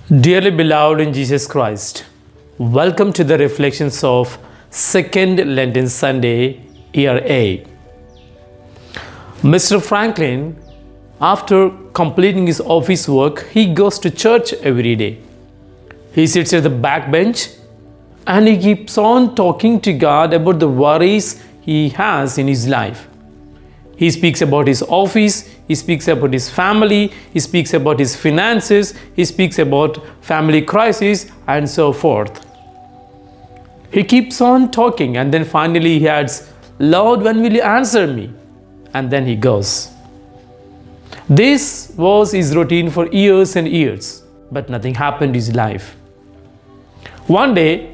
Dearly beloved in Jesus Christ, welcome to the reflections of Second Lenten Sunday, Year A. Mr. Franklin, after completing his office work, he goes to church every day. He sits at the back bench and he keeps on talking to God about the worries he has in his life. He speaks about his office, he speaks about his family, he speaks about his finances, he speaks about family crisis and so forth. He keeps on talking and then finally he adds, "Lord, when will you answer me?" And then he goes. This was his routine for years and years, but nothing happened in his life. One day,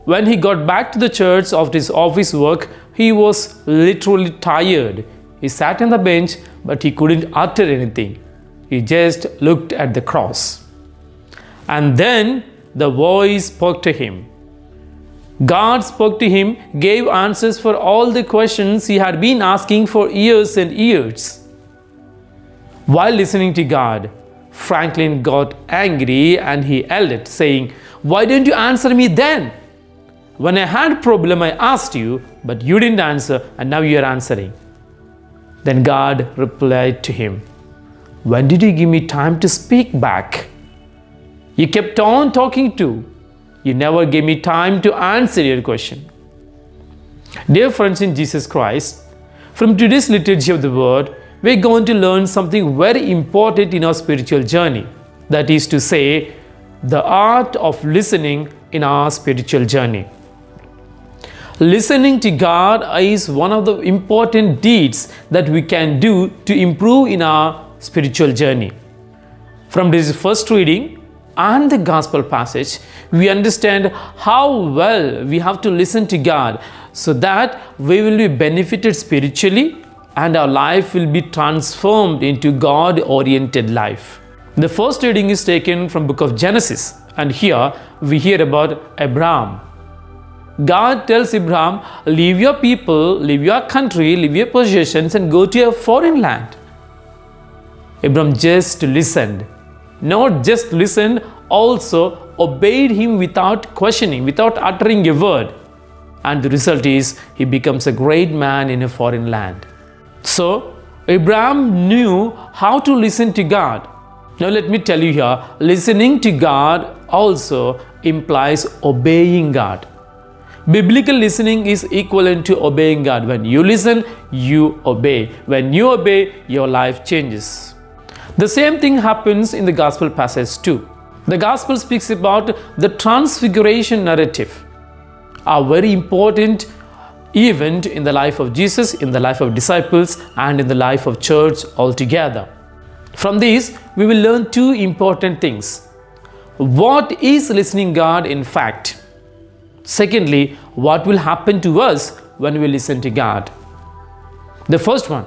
when he got back to the church after his office work, he was literally tired. He sat on the bench, but he couldn't utter anything. He just looked at the cross. And then the voice spoke to him. God spoke to him, gave answers for all the questions he had been asking for years and years. While listening to God, Franklin got angry and he yelled it, saying, "Why didn't you answer me then? When I had a problem, I asked you, but you didn't answer, and now you are answering." Then God replied to him, "When did you give me time to speak back? You kept on talking too. You never gave me time to answer your question." Dear friends in Jesus Christ, from today's liturgy of the Word, we're going to learn something very important in our spiritual journey. That is to say, the art of listening in our spiritual journey. Listening to God is one of the important deeds that we can do to improve in our spiritual journey. From this first reading and the gospel passage, we understand how well we have to listen to God so that we will be benefited spiritually and our life will be transformed into God-oriented life. The first reading is taken from book of Genesis, and here we hear about Abraham. God tells Abraham, "Leave your people, leave your country, leave your possessions and go to a foreign land." Abraham just listened. Not just listened, also obeyed him without questioning, without uttering a word. And the result is he becomes a great man in a foreign land. So, Abraham knew how to listen to God. Now let me tell you here, listening to God also implies obeying God. Biblical listening is equivalent to obeying God. When you listen, you obey. When you obey, your life changes. The same thing happens in the gospel passage too. The gospel speaks about the Transfiguration narrative, a very important event in the life of Jesus, in the life of disciples, and in the life of church altogether. From this, we will learn two important things. What is listening God in fact? Secondly, what will happen to us when we listen to God? The first one,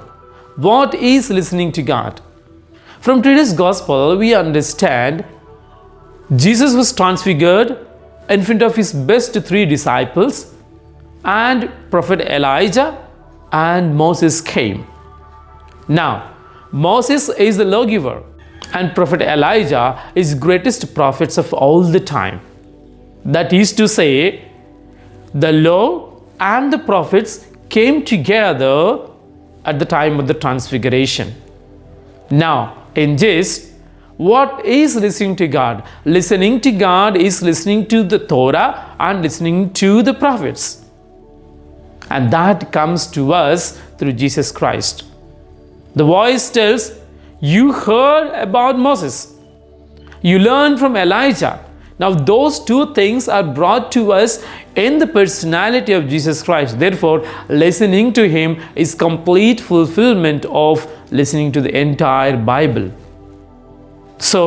what is listening to God? From today's gospel, we understand Jesus was transfigured in front of his best three disciples, and Prophet Elijah and Moses came. Now, Moses is the lawgiver, and Prophet Elijah is greatest prophets of all the time. That is to say, the law and the prophets came together at the time of the Transfiguration. Now, in this, what is listening to God? Listening to God is listening to the Torah and listening to the prophets. And that comes to us through Jesus Christ. The voice tells, "You heard about Moses. You learned from Elijah." Now those two things are brought to us in the personality of Jesus Christ. Therefore, listening to him is complete fulfillment of listening to the entire Bible. So,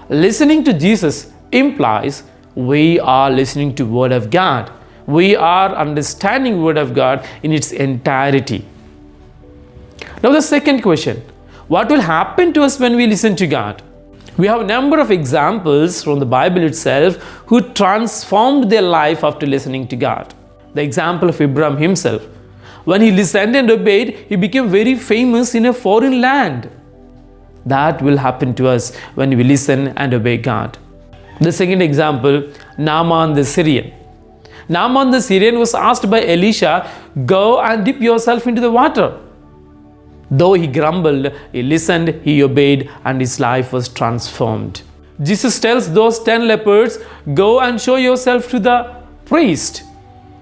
listening to Jesus implies we are listening to Word of God. We are understanding Word of God in its entirety. Now the second question, what will happen to us when we listen to God? We have a number of examples from the Bible itself who transformed their life after listening to God. The example of Abraham himself. When he listened and obeyed, he became very famous in a foreign land. That will happen to us when we listen and obey God. The second example, Naaman the Syrian. Naaman the Syrian was asked by Elisha, "Go and dip yourself into the water." Though he grumbled, he listened, he obeyed, and his life was transformed. Jesus tells those 10 lepers, "Go and show yourself to the priest."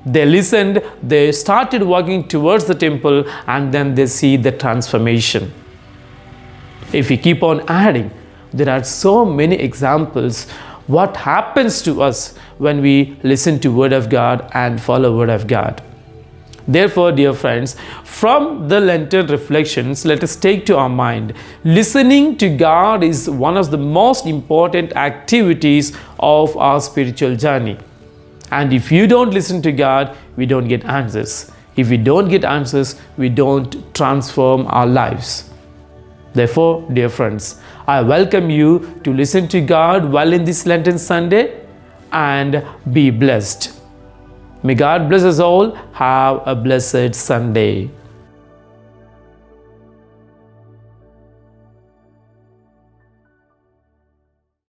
They listened, they started walking towards the temple, and then they see the transformation. If we keep on adding, there are so many examples what happens to us when we listen to Word of God and follow Word of God. Therefore, dear friends, from the Lenten reflections, let us take to our mind, listening to God is one of the most important activities of our spiritual journey. And if you don't listen to God, we don't get answers. If we don't get answers, we don't transform our lives. Therefore, dear friends, I welcome you to listen to God while in this Lenten Sunday and be blessed. May God bless us all. Have a blessed Sunday.